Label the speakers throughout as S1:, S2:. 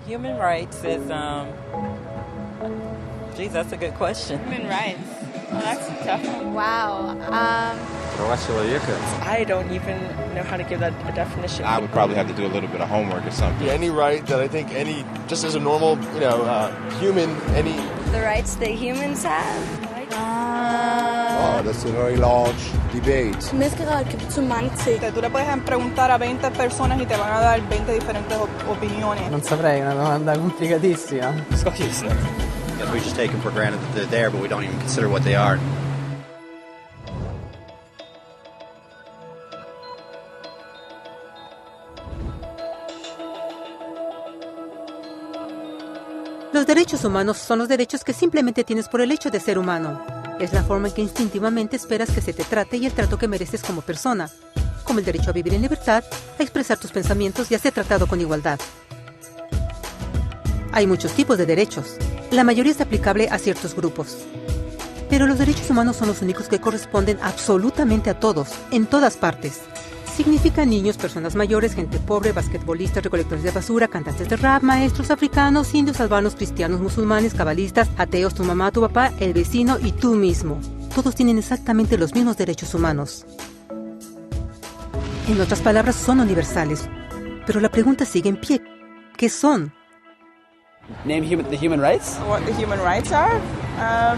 S1: Human rights is, geez, that's a good question.
S2: Human rights. Well, that's a tough one.
S3: Wow.
S2: I don't even know how to give that a definition.
S4: I would probably have to do a little bit of homework or something.
S5: Any right that I think just as a normal, human, any...
S3: The rights that humans have.
S6: Oh, that's a very large debate.
S2: Tú le puedes preguntar a 20 personas y te van a dar 20 diferentes opiniones.
S7: Non saprei, è una domanda complicatissima.
S8: We just take them for granted that they're there, but we don't even consider what they are.
S9: Los derechos humanos son los derechos que simplemente tienes por el hecho de ser humano. Es la forma en que instintivamente esperas que se te trate y el trato que mereces como persona, como el derecho a vivir en libertad, a expresar tus pensamientos y a ser tratado con igualdad. Hay muchos tipos de derechos. La mayoría es aplicable a ciertos grupos. Pero los derechos humanos son los únicos que corresponden absolutamente a todos, en todas partes. Significan niños, personas mayores, gente pobre, basquetbolistas, recolectores de basura, cantantes de rap, maestros africanos, indios, albanos, cristianos, musulmanes, cabalistas, ateos, tu mamá, tu papá, el vecino y tú mismo. Todos tienen exactamente los mismos derechos humanos. En otras palabras, son universales. Pero la pregunta sigue en pie. ¿Qué son?
S7: Name the human rights?
S2: What the human rights are?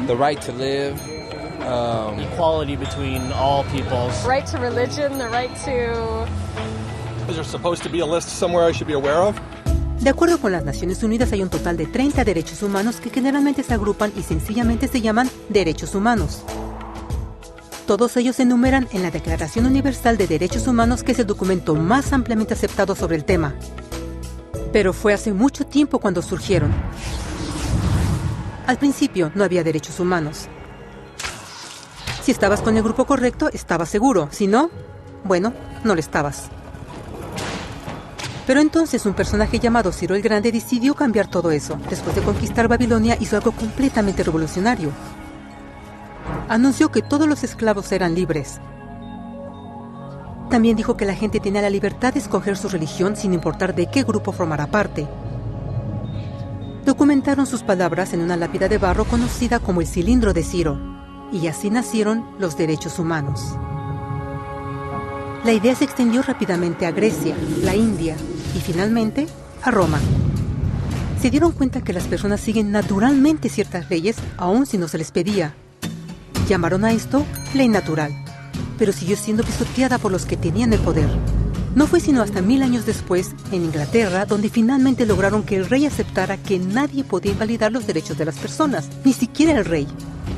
S10: The right to live.
S11: Equality between all peoples.
S12: Right to religion, the right to...
S5: Is there supposed to be a list somewhere I should be aware of?
S9: De acuerdo con las Naciones Unidas, hay un total de 30 derechos humanos que generalmente se agrupan y sencillamente se llaman derechos humanos. Todos ellos se enumeran en la Declaración Universal de Derechos Humanos, que es el documento más ampliamente aceptado sobre el tema. Pero fue hace mucho tiempo cuando surgieron. Al principio no había derechos humanos. Si estabas con el grupo correcto, estabas seguro. Si no, bueno, no lo estabas. Pero entonces un personaje llamado Ciro el Grande decidió cambiar todo eso. Después de conquistar Babilonia, hizo algo completamente revolucionario. Anunció que todos los esclavos eran libres. También dijo que la gente tenía la libertad de escoger su religión sin importar de qué grupo formara parte. Documentaron sus palabras en una lápida de barro conocida como el Cilindro de Ciro. Y así nacieron los derechos humanos. La idea se extendió rápidamente a Grecia, la India y finalmente a Roma. Se dieron cuenta que las personas siguen naturalmente ciertas leyes aun si no se les pedía. Llamaron a esto ley natural, pero siguió siendo pisoteada por los que tenían el poder. No fue sino hasta 1000 años después, en Inglaterra, donde finalmente lograron que el rey aceptara que nadie podía invalidar los derechos de las personas, ni siquiera el rey.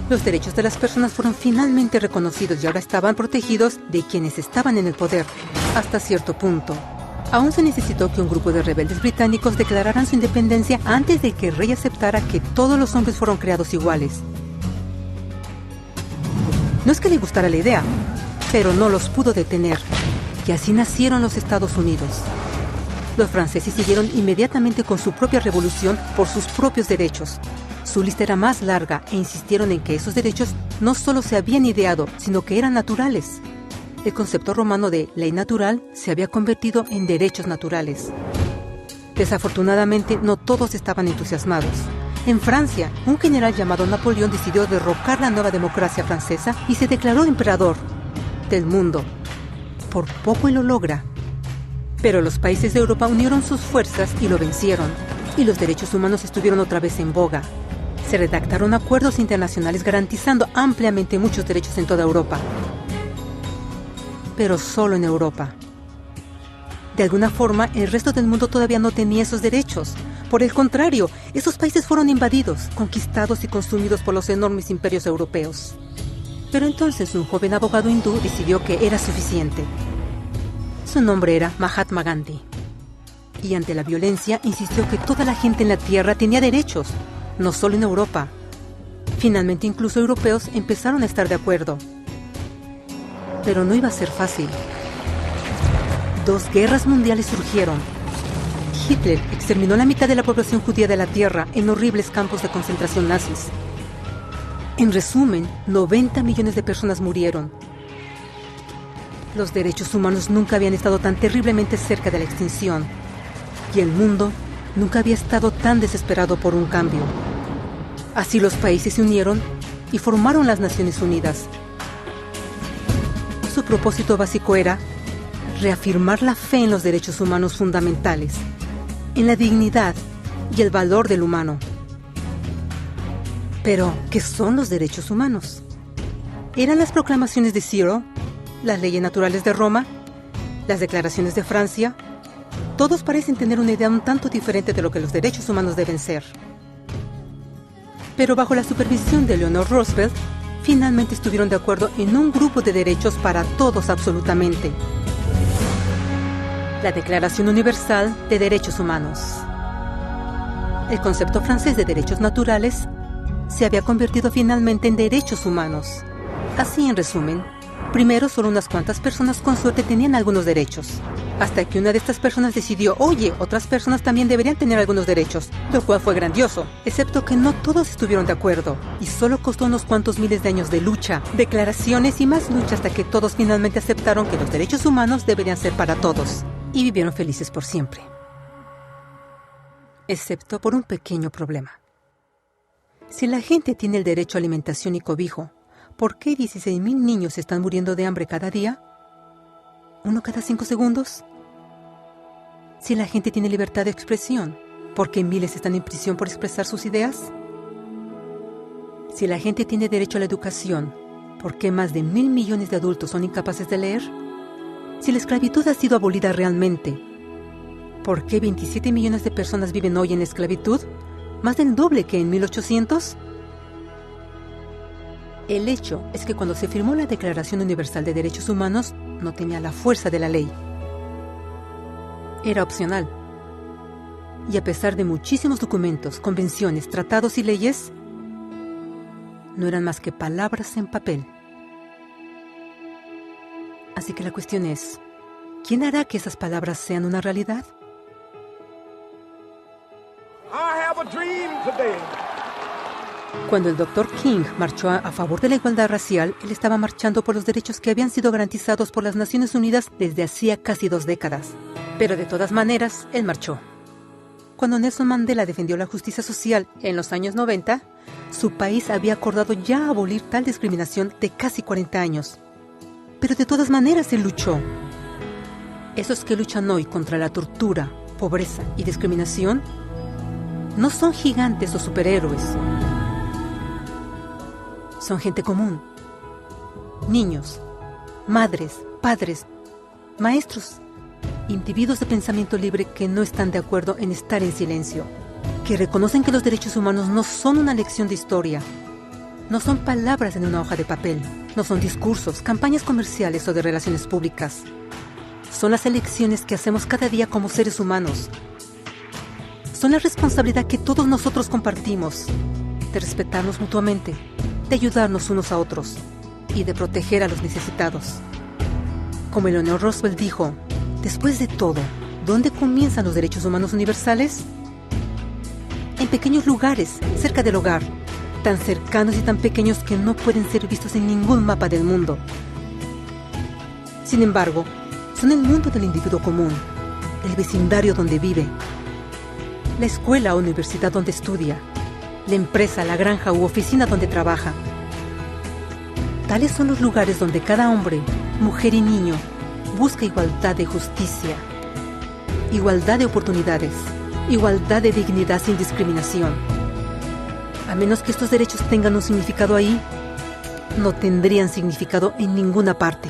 S9: Los derechos de las personas fueron finalmente reconocidos y ahora estaban protegidos de quienes estaban en el poder, hasta cierto punto. Aún se necesitó que un grupo de rebeldes británicos declararan su independencia antes de que el rey aceptara que todos los hombres fueron creados iguales. No es que le gustara la idea, pero no los pudo detener. Y así nacieron los Estados Unidos. Los franceses siguieron inmediatamente con su propia revolución por sus propios derechos. Su lista era más larga e insistieron en que esos derechos no solo se habían ideado, sino que eran naturales. El concepto romano de ley natural se había convertido en derechos naturales. Desafortunadamente, no todos estaban entusiasmados. En Francia, un general llamado Napoleón decidió derrocar la nueva democracia francesa y se declaró emperador del mundo. Por poco y lo logra. Pero los países de Europa unieron sus fuerzas y lo vencieron. Y los derechos humanos estuvieron otra vez en boga. Se redactaron acuerdos internacionales garantizando ampliamente muchos derechos en toda Europa. Pero solo en Europa. De alguna forma, el resto del mundo todavía no tenía esos derechos. Por el contrario, esos países fueron invadidos, conquistados y consumidos por los enormes imperios europeos. Pero entonces un joven abogado hindú decidió que era suficiente. Su nombre era Mahatma Gandhi. Y ante la violencia insistió que toda la gente en la tierra tenía derechos, no solo en Europa. Finalmente incluso europeos empezaron a estar de acuerdo. Pero no iba a ser fácil. 2 guerras mundiales surgieron. Hitler exterminó la mitad de la población judía de la tierra en horribles campos de concentración nazis. En resumen, 90 millones de personas murieron. Los derechos humanos nunca habían estado tan terriblemente cerca de la extinción. Y el mundo nunca había estado tan desesperado por un cambio. Así los países se unieron y formaron las Naciones Unidas. Su propósito básico era reafirmar la fe en los derechos humanos fundamentales, en la dignidad y el valor del humano. Pero, ¿qué son los derechos humanos? ¿Eran las proclamaciones de Ciro, las leyes naturales de Roma, las declaraciones de Francia? Todos parecen tener una idea un tanto diferente de lo que los derechos humanos deben ser. Pero bajo la supervisión de Eleanor Roosevelt, finalmente estuvieron de acuerdo en un grupo de derechos para todos absolutamente. La Declaración Universal de Derechos Humanos. El concepto francés de derechos naturales se había convertido finalmente en derechos humanos. Así, en resumen, primero solo unas cuantas personas con suerte tenían algunos derechos, hasta que una de estas personas decidió, oye, otras personas también deberían tener algunos derechos, lo cual fue grandioso, excepto que no todos estuvieron de acuerdo, y solo costó unos cuantos miles de años de lucha, declaraciones y más lucha hasta que todos finalmente aceptaron que los derechos humanos deberían ser para todos, y vivieron felices por siempre. Excepto por un pequeño problema. Si la gente tiene el derecho a alimentación y cobijo, ¿por qué 16,000 niños están muriendo de hambre cada día? ¿Uno cada 5 segundos? Si la gente tiene libertad de expresión, ¿por qué miles están en prisión por expresar sus ideas? Si la gente tiene derecho a la educación, ¿por qué más de 1,000 millones de adultos son incapaces de leer? Si la esclavitud ha sido abolida realmente, ¿por qué 27 millones de personas viven hoy en esclavitud? ¿Más del doble que en 1800? El hecho es que cuando se firmó la Declaración Universal de Derechos Humanos, no tenía la fuerza de la ley. Era opcional. Y a pesar de muchísimos documentos, convenciones, tratados y leyes, no eran más que palabras en papel. Así que la cuestión es, ¿quién hará que esas palabras sean una realidad? Cuando el Dr. King marchó a favor de la igualdad racial, él estaba marchando por los derechos que habían sido garantizados por las Naciones Unidas desde hacía casi 2 décadas. Pero de todas maneras, él marchó. Cuando Nelson Mandela defendió la justicia social en los años 90, su país había acordado ya abolir tal discriminación de casi 40 años. Pero de todas maneras él luchó. Esos que luchan hoy contra la tortura, pobreza y discriminación no son gigantes o superhéroes. Son gente común. Niños, madres, padres, maestros, individuos de pensamiento libre que no están de acuerdo en estar en silencio, que reconocen que los derechos humanos no son una lección de historia, no son palabras en una hoja de papel, no son discursos, campañas comerciales o de relaciones públicas. Son las elecciones que hacemos cada día como seres humanos. Son la responsabilidad que todos nosotros compartimos, de respetarnos mutuamente, de ayudarnos unos a otros y de proteger a los necesitados. Como Eleanor Roosevelt dijo, después de todo, ¿dónde comienzan los derechos humanos universales? En pequeños lugares, cerca del hogar, tan cercanos y tan pequeños que no pueden ser vistos en ningún mapa del mundo. Sin embargo, son el mundo del individuo común, el vecindario donde vive, la escuela o universidad donde estudia, la empresa, la granja u oficina donde trabaja. Tales son los lugares donde cada hombre, mujer y niño busca igualdad de justicia, igualdad de oportunidades, igualdad de dignidad sin discriminación. A menos que estos derechos tengan un significado ahí, no tendrían significado en ninguna parte.